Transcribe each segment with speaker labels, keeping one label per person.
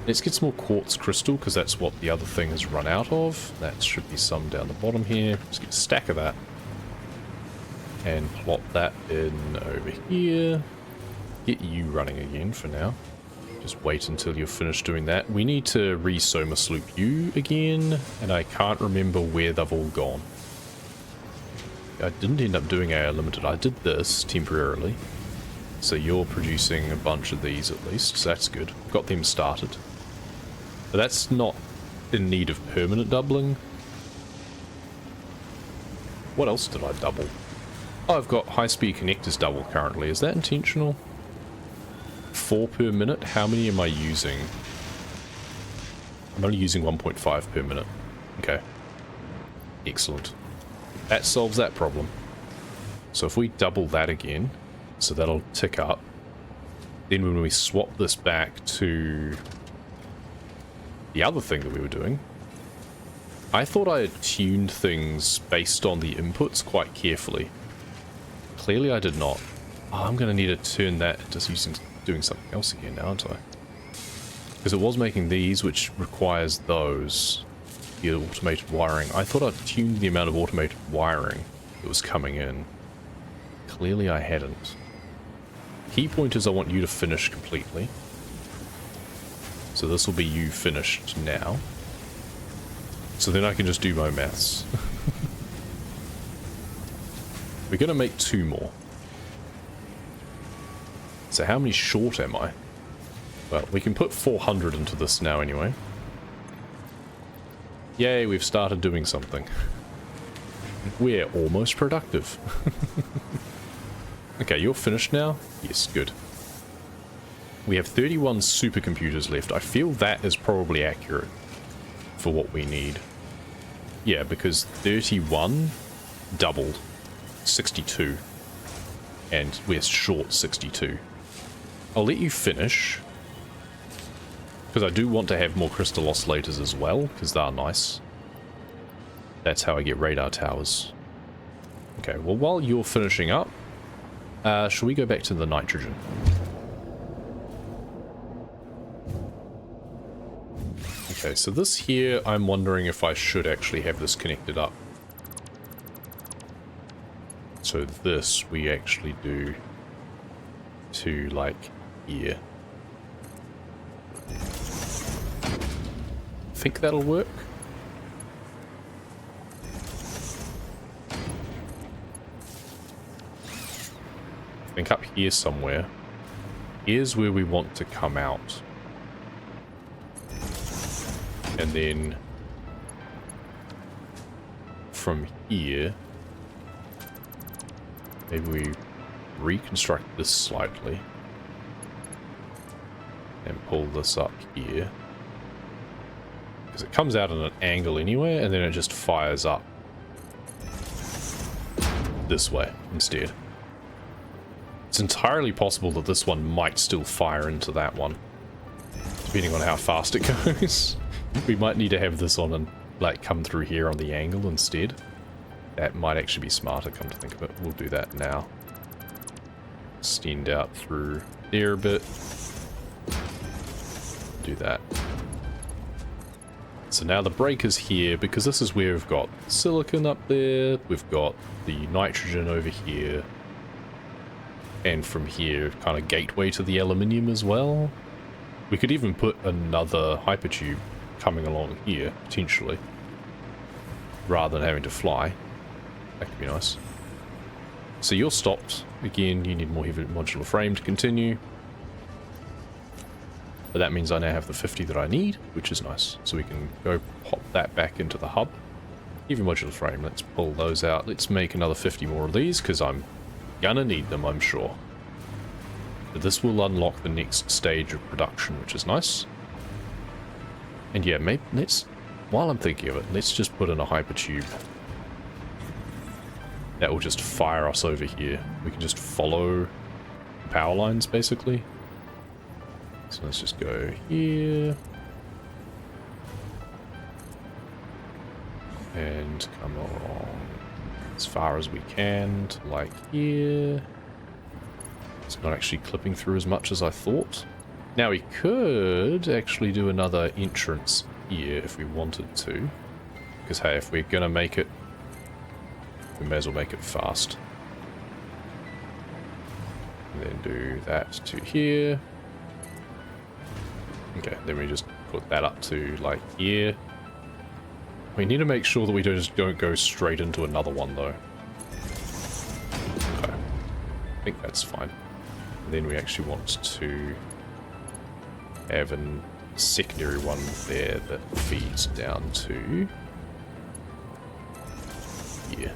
Speaker 1: Let's get some more quartz crystal, because that's what the other thing has run out of. That should be some down the bottom here. Let's get a stack of that. And plop that in over here. Get you running again for now. Just wait until you're finished doing that. We need to re-soma sloop you again, and I can't remember where they've all gone. I didn't end up doing AI Limited. I did this temporarily. So you're producing a bunch of these at least, so that's good. Got them started. But that's not in need of permanent doubling. What else did I double? Oh, I've got high-speed connectors double currently. Is that intentional? 4 per minute? How many am I using? I'm only using 1.5 per minute. Okay. Excellent. That solves that problem. So if we double that again, so that'll tick up. Then when we swap this back to the other thing that we were doing, I thought I had tuned things based on the inputs quite carefully. Clearly I did not. Oh, I'm going to need to turn that into doing something else again now, aren't I? Because it was making these, which requires those. The automated wiring. I thought I'd tuned the amount of automated wiring that was coming in. Clearly I hadn't. Key point is I want you to finish completely. So this will be you finished now. So then I can just do my maths. We're going to make 2 more. So how many short am I? Well, we can put 400 into this now anyway. Yay, we've started doing something. We're almost productive. Okay, you're finished now? Yes, good. We have 31 supercomputers left. I feel that is probably accurate for what we need. Yeah, because 31 doubled 62. And we're short 62. I'll let you finish. Because I do want to have more crystal oscillators as well, because they're nice. That's how I get radar towers. Okay, well while you're finishing up, shall we go back to the nitrogen? Okay, so this here, I'm wondering if I should actually have this connected up. So this we actually do to, like, here. Think that'll work? I think up here somewhere. Here's where we want to come out. And then from here, maybe we reconstruct this slightly and pull this up here. Because it comes out at an angle anyway, and then it just fires up this way instead. It's entirely possible that this one might still fire into that one, depending on how fast it goes. We might need to have this on and, like, come through here on the angle instead. That might actually be smarter, come to think of it. We'll do that now. Extend out through there a bit. Do that. So now the break is here, because this is where we've got silicon up there, we've got the nitrogen over here, and from here, kind of gateway to the aluminium as well. We could even put another hypertube coming along here, potentially, rather than having to fly. That could be nice. So you're stopped. Again, you need more heavy modular frame to continue. But that means I now have the 50 that I need, which is nice. So we can go pop that back into the hub. Heavy modular frame, let's pull those out. Let's make another 50 more of these, because I'm gonna need them, I'm sure. But this will unlock the next stage of production, which is nice. And yeah, maybe let's, while I'm thinking of it, let's just put in a hypertube. That will just fire us over here. We can just follow power lines, basically. So let's just go here. And come along as far as we can to, like, here. It's not actually clipping through as much as I thought. Now we could actually do another entrance here if we wanted to. Because hey, if we're gonna make it, we may as well make it fast. And then do that to here. Okay, then we just put that up to like here. We need to make sure that we don't go straight into another one though. Okay, I think that's fine. And then we actually want to have a secondary one there that feeds down to here.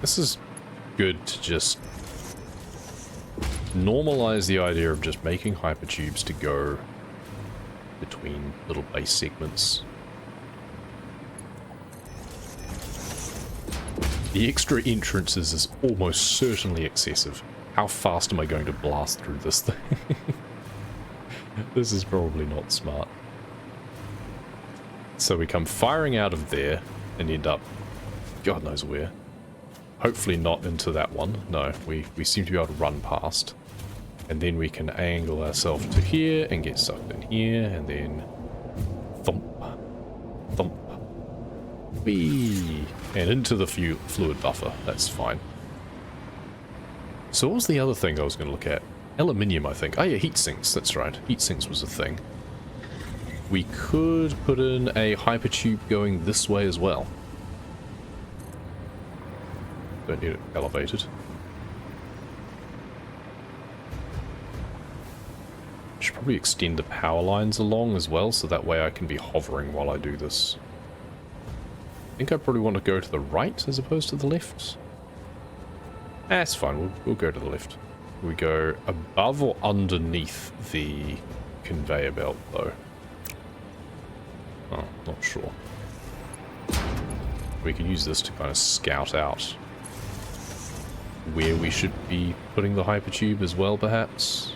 Speaker 1: This is good to just normalize the idea of just making hypertubes to go between little base segments. The extra entrances is almost certainly excessive. How fast am I going to blast through this thing? This is probably not smart. So we come firing out of there and end up God knows where. Hopefully not into that one. No, we seem to be able to run past. And then we can angle ourselves to here and get sucked in here, and then thump, thump, whee, and into the fluid buffer. That's fine. So what was the other thing I was going to look at? Aluminium, I think. Oh yeah, heat sinks. That's right. Heat sinks was a thing. We could put in a hypertube going this way as well. Don't need it elevated. Should probably extend the power lines along as well, so that way I can be hovering while I do this. I think I probably want to go to the right as opposed to the left. That's fine, we'll go to the left. We go above or underneath the conveyor belt though. Oh, not sure. We can use this to kind of scout out where we should be putting the hypertube as well, perhaps.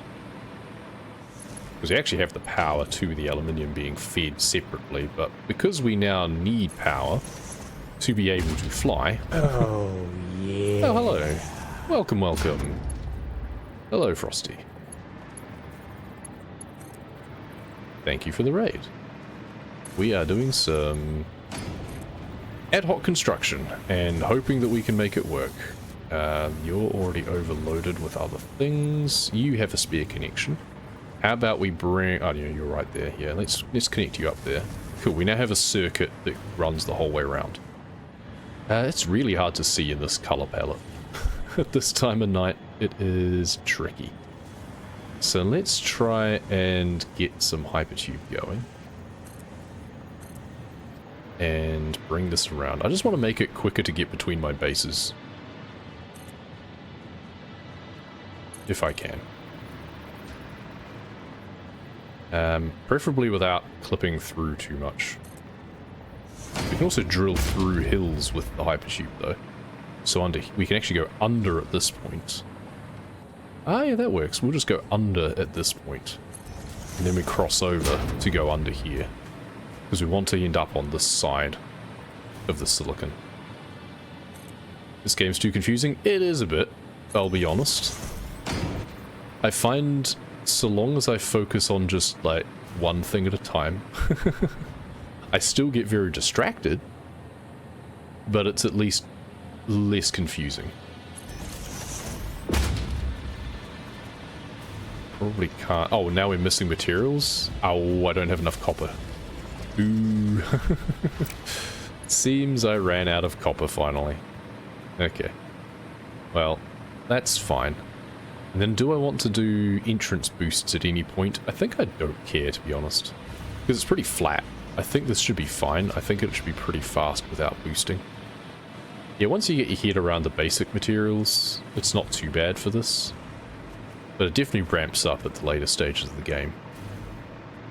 Speaker 1: Because we actually have the power to the aluminium being fed separately, but because we now need power to be able to fly...
Speaker 2: Oh, yeah.
Speaker 1: Oh, hello. Welcome, welcome. Hello, Frosty. Thank you for the raid. We are doing some ad hoc construction and hoping that we can make it work. You're already overloaded with other things. You have a spare connection. How about we bring... Oh, yeah, you're right there. Yeah, let's connect you up there. Cool, we now have a circuit that runs the whole way around. It's really hard to see in this color palette. At this time of night, it is tricky. So let's try and get some hypertube going. And bring this around. I just want to make it quicker to get between my bases. If I can. Preferably without clipping through too much. We can also drill through hills with the hypertube though. So we can actually go under at this point. Ah yeah, that works. We'll just go under at this point. And then we cross over to go under here. Because we want to end up on this side of the silicon. This game's too confusing. It is a bit, I'll be honest. I find so long as I focus on just like one thing at a time, I still get very distracted, but it's at least less confusing. Probably can't... Oh, now we're missing materials? Oh, I don't have enough copper. Ooh. Seems I ran out of copper finally. Okay. Well, that's fine. And then do I want to do entrance boosts at any point? I think I don't care, to be honest. Because it's pretty flat. I think this should be fine. I think it should be pretty fast without boosting. Yeah, once you get your head around the basic materials, it's not too bad for this. But it definitely ramps up at the later stages of the game.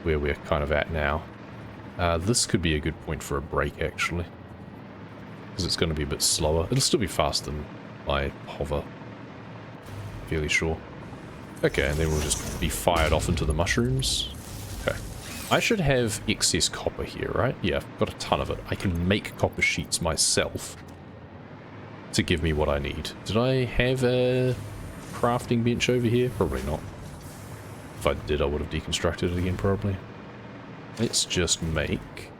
Speaker 1: Where we're kind of at now. This could be a good point for a break, actually. Because it's going to be a bit slower. It'll still be faster than my hover. Fairly sure. Okay, and then we'll just be fired off into the mushrooms. Okay. I should have excess copper here, right? Yeah, I've got a ton of it. I can make copper sheets myself to give me what I need. Did I have a crafting bench over here? Probably not. If I did, I would have deconstructed it again, probably. Let's just make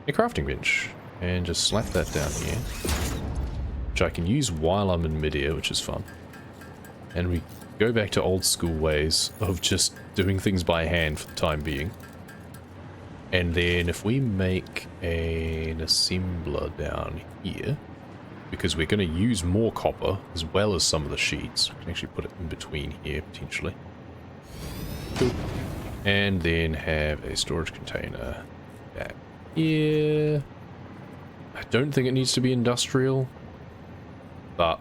Speaker 1: a crafting bench and just slap that down here, which I can use while I'm in midair, which is fun. And we go back to old school ways of just doing things by hand for the time being. And then if we make an assembler down here, because we're going to use more copper as well as some of the sheets, we can actually put it in between here potentially. Cool. And then have a storage container back here. I don't think it needs to be industrial, but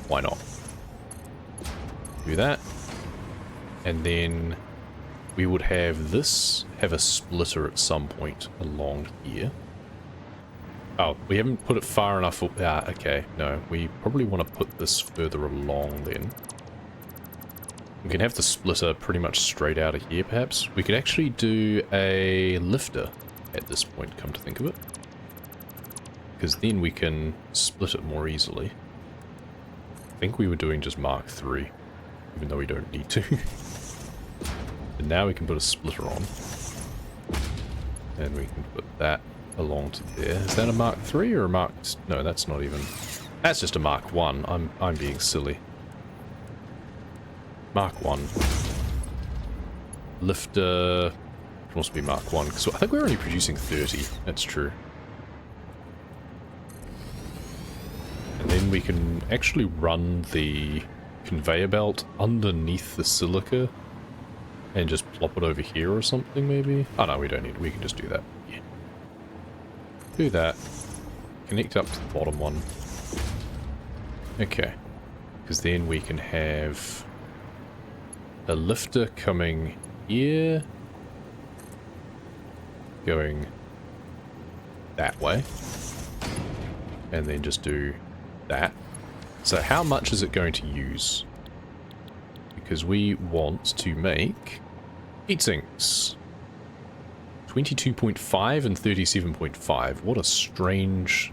Speaker 1: why not? Do that. And then we would have this have a splitter at some point along here. Oh, we haven't put it far enough. Okay, no, we probably want to put this further along then. We can have the splitter pretty much straight out of here, perhaps. We could actually do a lifter at this point, come to think of it. Because then we can split it more easily. I think we were doing just Mark III, even though we don't need to. But now we can put a splitter on. And we can put that along to there. Is that a Mark III or a Mark... No, that's not even... That's just a Mark I. I'm being silly. Mark I. Lifter... It must be Mark I, because I think we're only producing 30. That's true. And then we can actually run the conveyor belt underneath the silica and just plop it over here or something, maybe? Oh no, we don't need it. We can just do that. Yeah. Do that. Connect up to the bottom one. Okay. Because then we can have a lifter coming here, going that way, and then just do that. So how much is it going to use? Because we want to make heat sinks. 22.5 and 37.5. What a strange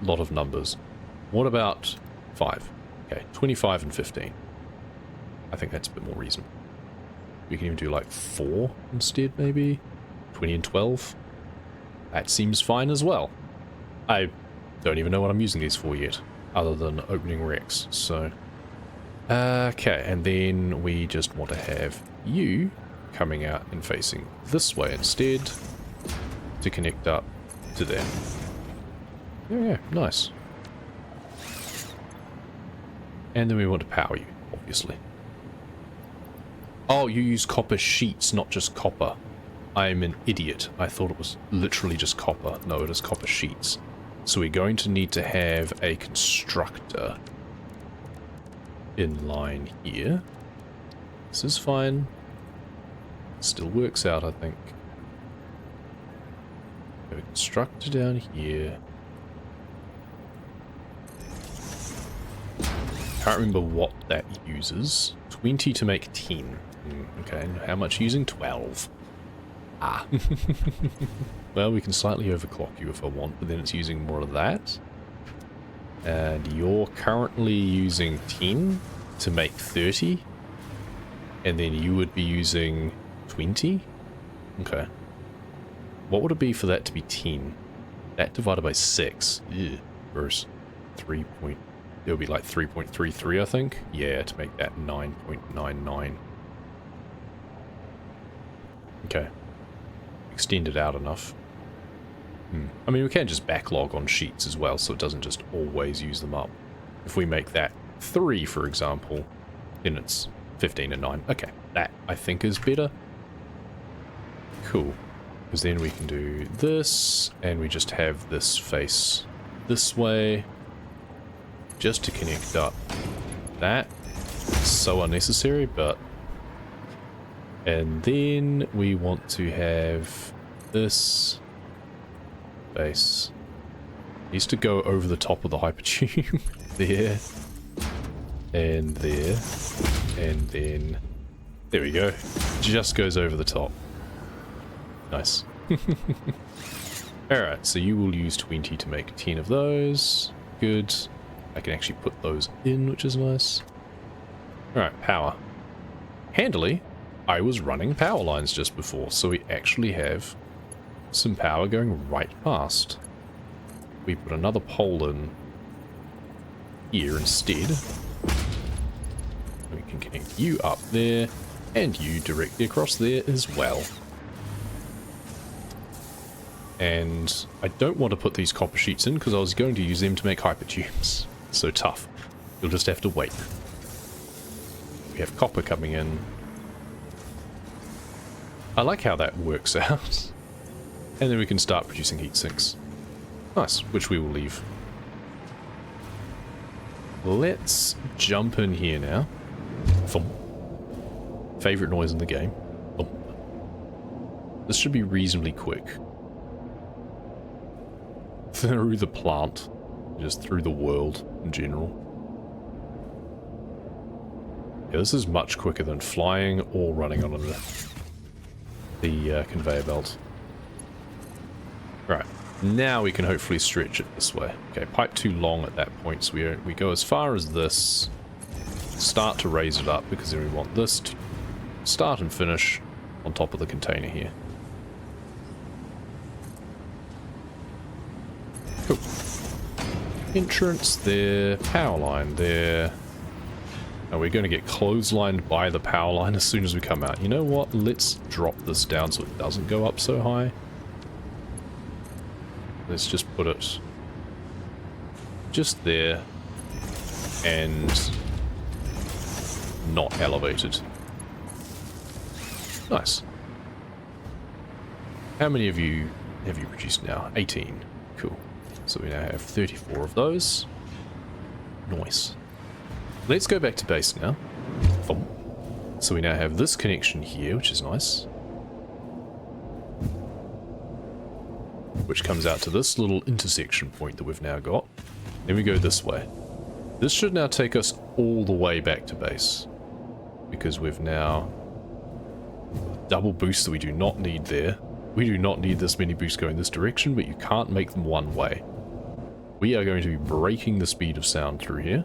Speaker 1: lot of numbers. What about 5? Okay, 25 and 15. I think that's a bit more reasonable. We can even do like 4 instead, maybe? 20 and 12? That seems fine as well. I don't even know what I'm using these for yet, other than opening Rex, so... Okay, and then we just want to have you coming out and facing this way instead to connect up to there. Yeah, nice. And then we want to power you, obviously. Oh, you use copper sheets, not just copper. I'm an idiot. I thought it was literally just copper. No, it is copper sheets. So we're going to need to have a constructor in line here. This is fine. Still works out, I think. Have a constructor down here. Can't remember what that uses. 20 to make 10. Okay, and how much using? 12. Ah. Well, we can slightly overclock you if I want, but then it's using more of that. And you're currently using 10 to make 30. And then you would be using 20? Okay. What would it be for that to be 10? That divided by 6. Ew. Gross. 3 point... It would be like 3.33, I think. Yeah, to make that 9.99. Okay. Extend it out enough. I mean, we can just backlog on sheets as well, so it doesn't just always use them up. If we make that 3, for example, then it's 15 and 9. Okay, that, I think, is better. Cool. Because then we can do this, and we just have this face this way, just to connect up that. It's so unnecessary, but... And then we want to have this face. Needs to go over the top of the hypertube. There. And there. And then... There we go. Just goes over the top. Nice. Alright, so you will use 20 to make 10 of those. Good. I can actually put those in, which is nice. Alright, power. Handily, I was running power lines just before, so we actually have some power going right past. We put another pole in here instead. We can connect you up there, and you directly across there as well. And I don't want to put these copper sheets in because I was going to use them to make hypertubes. So tough. You'll just have to wait. We have copper coming in. I like how that works out. And then we can start producing heat sinks. Nice, which we will leave. Let's jump in here now. Thump. Favorite noise in the game. Thump. This should be reasonably quick. Through the plant. Just through the world in general. Yeah, this is much quicker than flying or running on the conveyor belt. Right, now we can hopefully stretch it this way. Okay, pipe too long at that point, so we go as far as this. Start to raise it up, because then we want this to start and finish on top of the container here. Cool. Entrance there, power line there. And we're going to get clotheslined by the power line as soon as we come out. You know what? Let's drop this down so it doesn't go up so high. Let's just put it just there and not elevated. Nice. How many of you have you produced now? 18. Cool. So we now have 34 of those. Nice. Let's go back to base now. So we now have this connection here, which is nice. Which comes out to this little intersection point that we've now got. Then we go this way. This should now take us all the way back to base. Because we've now... double boost that we do not need there. We do not need this many boosts going this direction, but you can't make them one way. We are going to be breaking the speed of sound through here.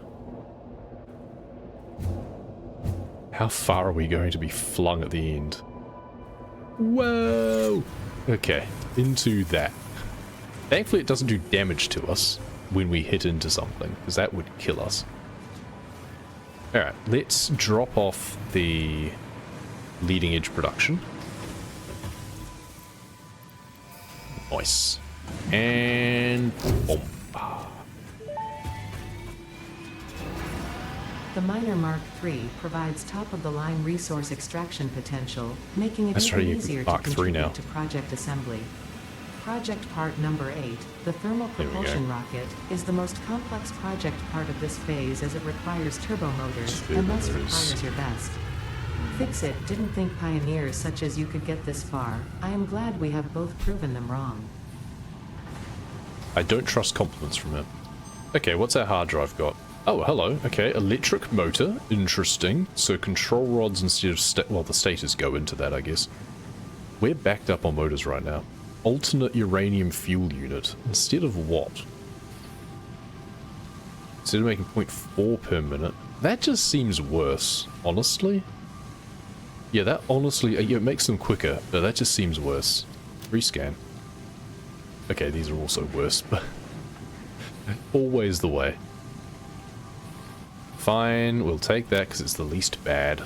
Speaker 1: How far are we going to be flung at the end? Whoa! Okay, into that. Thankfully it doesn't do damage to us when we hit into something, because that would kill us. Alright, let's drop off the leading edge production. Nice. And... boom.
Speaker 2: The Miner Mark III provides top-of-the-line resource extraction potential, making it even easier to contribute to project assembly. Project part number 8, the thermal propulsion rocket, is the most complex project part of this phase as it requires turbo motors, and thus requires your best. Fix-It didn't think pioneers such as you could get this far. I am glad we have both proven them wrong.
Speaker 1: I don't trust compliments from it. Okay, what's our hard drive got? Oh, hello. Okay, electric motor. Interesting. So control rods instead of... well, the stators go into that, I guess. We're backed up on motors right now. Alternate uranium fuel unit. Instead of what? Instead of making 0.4 per minute. That just seems worse, honestly. Yeah, that honestly... it makes them quicker, but that just seems worse. Rescan. Okay, these are also worse, but... always the way. Fine, we'll take that because it's the least bad.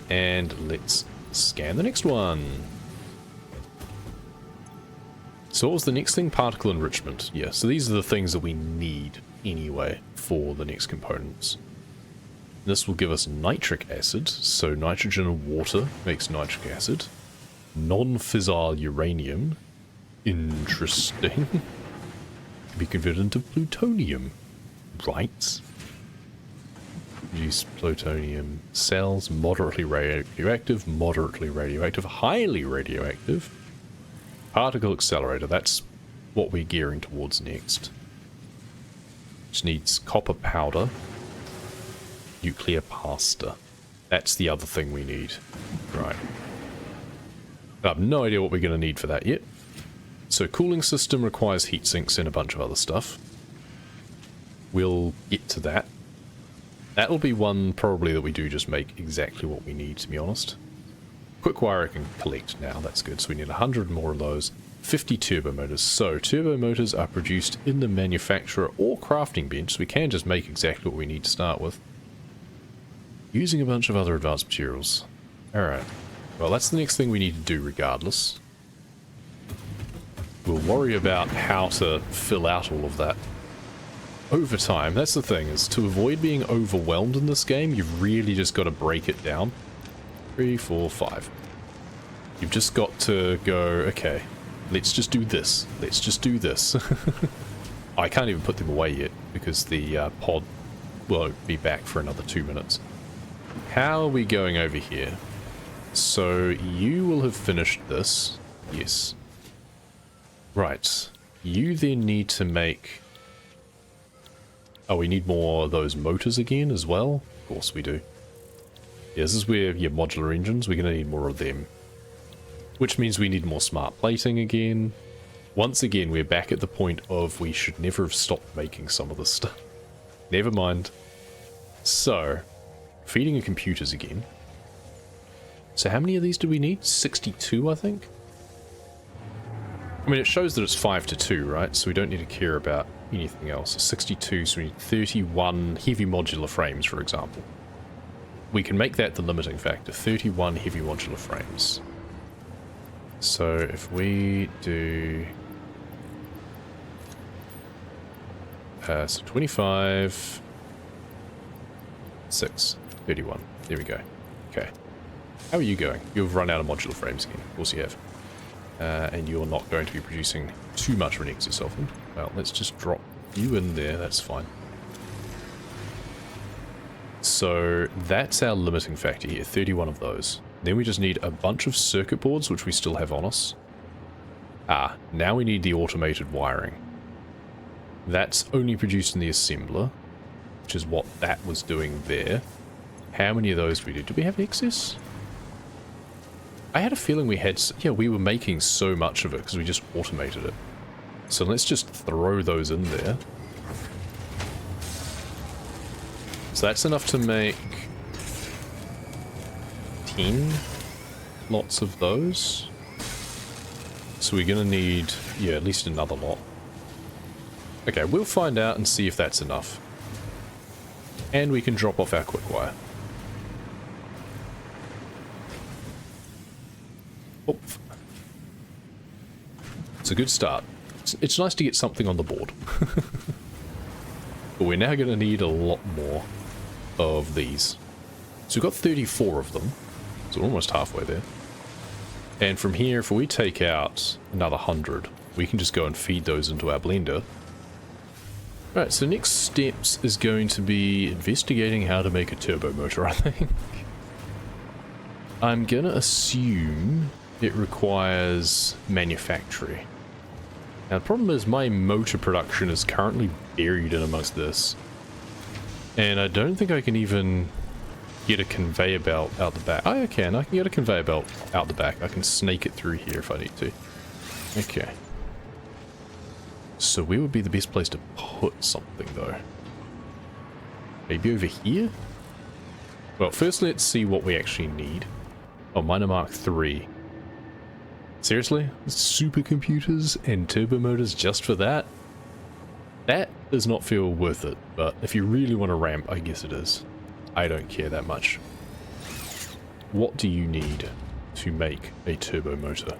Speaker 1: And let's scan the next one. So what was the next thing? Particle enrichment. Yeah, so these are the things that we need anyway for the next components. This will give us nitric acid, so nitrogen and water makes nitric acid. Non-fissile uranium. Interesting. Can be converted into plutonium. Right. Produce plutonium cells, moderately radioactive, highly radioactive. Particle accelerator, that's what we're gearing towards next. Which needs copper powder. Nuclear pasta. That's the other thing we need. Right. I have no idea what we're going to need for that yet. So cooling system requires heat sinks and a bunch of other stuff. We'll get to that. That'll be one probably that we do just make exactly what we need, to be honest. Quick wire I can collect now, that's good. So we need 100 more of those. 50 turbo motors. So turbo motors are produced in the manufacturer or crafting bench, so we can just make exactly what we need to start with. Using a bunch of other advanced materials. Alright. Well, that's the next thing we need to do regardless. We'll worry about how to fill out all of that over time. That's the thing, is to avoid being overwhelmed in this game, you've really just got to break it down. 3, 4, 5. You've just got to go, okay, let's just do this. Let's just do this. I can't even put them away yet because the pod won't be back for another 2 minutes. How are we going over here? So you will have finished this. Yes. Right. You then need to make... Oh, we need more of those motors again as well? Of course we do. Yeah, this is where your modular engines, we're going to need more of them. Which means we need more smart plating again. Once again, we're back at the point of we should never have stopped making some of this stuff. Never mind. So, feeding the computers again. So how many of these do we need? 62, I think? I mean, it shows that it's 5 to 2, right? So we don't need to care about anything else. 62, so we need 31 heavy modular frames, for example. We can make that the limiting factor. 31 heavy modular frames. So if we do... so 25... 6. 31. There we go. Okay. How are you going? You've run out of modular frames again. Of course you have. And you're not going to be producing too much of an exoskeleton. Well, let's just drop you in there. That's fine. So that's our limiting factor here. 31 of those. Then we just need a bunch of circuit boards, which we still have on us. Ah, now we need the automated wiring. That's only produced in the assembler, which is what that was doing there. How many of those do we do? Do we have excess? I had a feeling we had... Yeah, we were making so much of it because we just automated it. So let's just throw those in there. So that's enough to make 10 lots of those. So we're going to need, yeah, at least another lot. Okay, we'll find out and see if that's enough. And we can drop off our quick wire. Oh. It's a good start. It's nice to get something on the board. But we're now going to need a lot more of these. So we've got 34 of them. So we're almost halfway there. And from here, if we take out another 100, we can just go and feed those into our blender. Right, so next steps is going to be investigating how to make a turbo motor, I think. I'm going to assume it requires manufacturing. Now the problem is my motor production is currently buried in amongst this. And I don't think I can even get a conveyor belt out the back. Oh, I can get a conveyor belt out the back. I can snake it through here if I need to. Okay. So where would be the best place to put something though? Maybe over here? Well, first let's see what we actually need. Oh, Miner Mark III. Seriously? Supercomputers and turbo motors just for that? That does not feel worth it, but if you really want to ramp, I guess it is. I don't care that much. What do you need to make a turbo motor?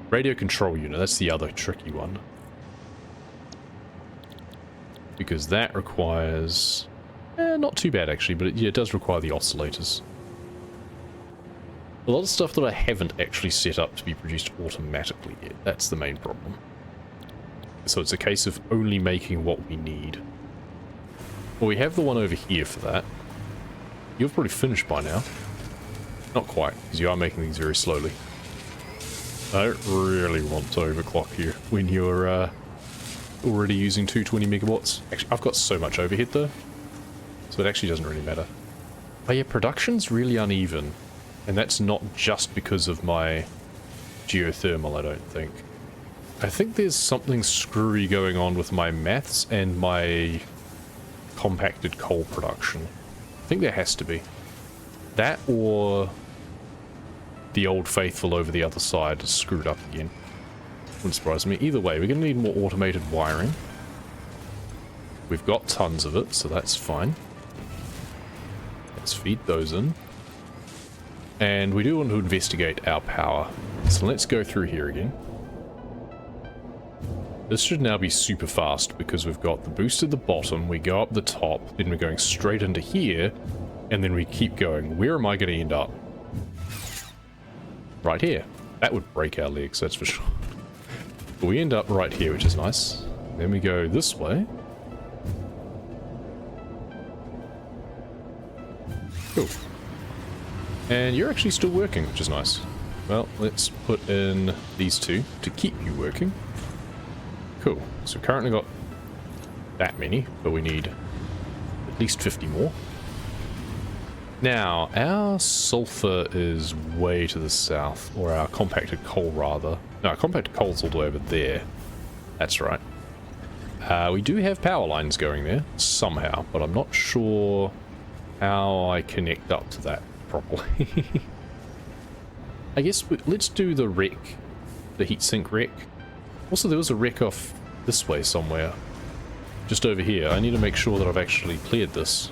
Speaker 1: Radio control unit, that's the other tricky one. Because that requires... not too bad actually, but it does require the oscillators. A lot of stuff that I haven't actually set up to be produced automatically yet. That's the main problem. So it's a case of only making what we need. Well, we have the one over here for that. You've probably finished by now. Not quite, because you are making things very slowly. I don't really want to overclock you when you're already using 220 megawatts. Actually, I've got so much overhead though, so it actually doesn't really matter. Oh yeah, production's really uneven. And that's not just because of my geothermal, I don't think. I think there's something screwy going on with my maths and my compacted coal production. I think there has to be. That or the old faithful over the other side is screwed up again. Wouldn't surprise me. Either way, we're going to need more automated wiring. We've got tons of it, so that's fine. Let's feed those in. And we do want to investigate our power. So let's go through here again. This should now be super fast because we've got the boost at the bottom, we go up the top, then we're going straight into here, and then we keep going. Where am I going to end up? Right here. That would break our legs, that's for sure. But we end up right here, which is nice. Then we go this way. Cool. And you're actually still working, which is nice. Well, let's put in these two to keep you working. Cool. So we've currently got that many, but we need at least 50 more. Now, our sulfur is way to the south, or our compacted coal rather. No, our compacted coal's all the way over there. That's right. We do have power lines going there, somehow, but I'm not sure how I connect up to that properly. I guess let's do the wreck, the heatsink wreck. Also, there was a wreck off this way somewhere. Just over here. I need to make sure that I've actually cleared this.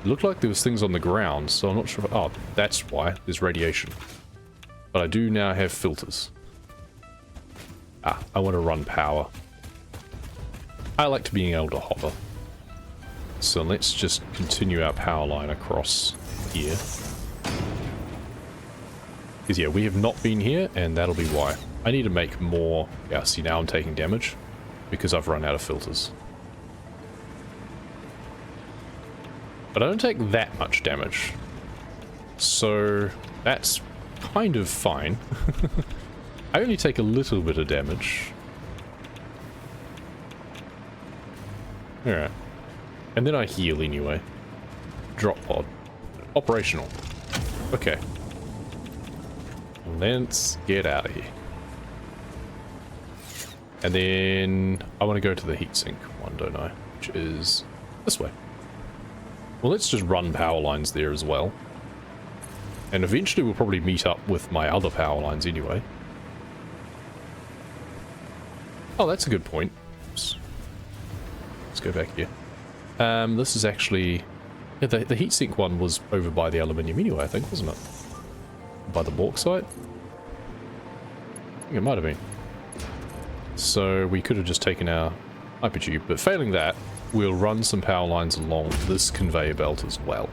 Speaker 1: It looked like there was things on the ground, so I'm not sure if... Oh, that's why. There's radiation. But I do now have filters. Ah, I want to run power. I like to being able to hover. So let's just continue our power line across here. Because yeah, we have not been here, and that'll be why. I need to make more... Yeah, see, now I'm taking damage because I've run out of filters. But I don't take that much damage. So that's kind of fine. I only take a little bit of damage. Alright. And then I heal anyway. Drop pod. Operational. Okay. Let's get out of here. And then I want to go to the heatsink one, don't I? Which is this way. Well, let's just run power lines there as well. And eventually we'll probably meet up with my other power lines anyway. Oh, that's a good point. Oops. Let's go back here. This is actually... Yeah, the heatsink one was over by the aluminium anyway, I think, wasn't it? By the bauxite? I think it might have been. So we could have just taken our hypertube, but failing that, we'll run some power lines along this conveyor belt as well.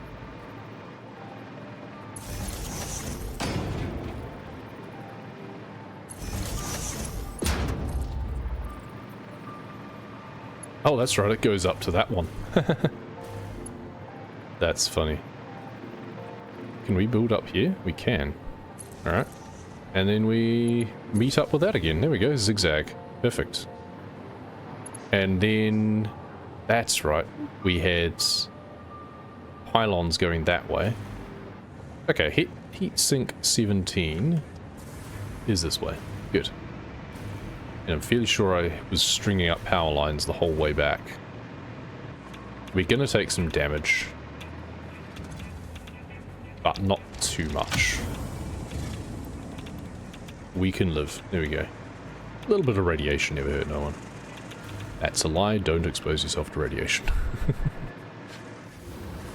Speaker 1: Oh, that's right, it goes up to that one. That's funny. Can we build up here? We can. Alright. And then we meet up with that again. There we go, zigzag. Perfect. And then... That's right. We had pylons going that way. Okay, heatsink 17 is this way. Good. And I'm fairly sure I was stringing up power lines the whole way back. We're gonna take some damage. But not too much. We can live. There we go. A little bit of radiation never hurt no one. That's a lie. Don't expose yourself to radiation.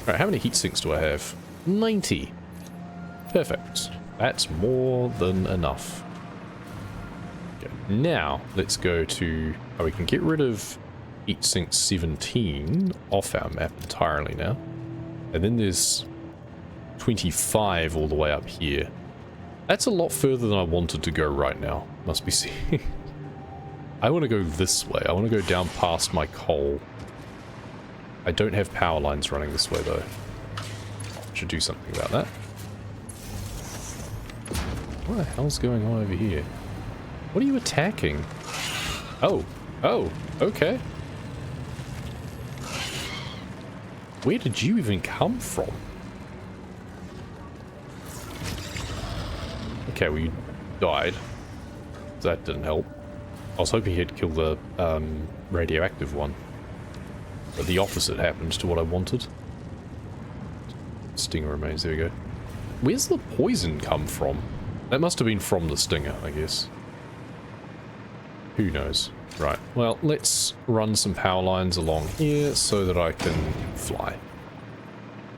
Speaker 1: Alright, how many heat sinks do I have? 90. Perfect. That's more than enough. Okay, now let's go to... Oh, we can get rid of heat sink 17 off our map entirely now. And then there's 25 all the way up here. That's a lot further than I wanted to go right now. Must be seen. I want to go this way. I want to go down past my coal. I don't have power lines running this way though. Should do something about that. What the hell's going on over here? What are you attacking? Oh. Oh. Okay. Where did you even come from? Okay, well, you died. That didn't help. I was hoping he'd kill the radioactive one. But the opposite happened to what I wanted. Stinger remains, there we go. Where's the poison come from? That must have been from the stinger, I guess. Who knows? Right, well, let's run some power lines along here so that I can fly.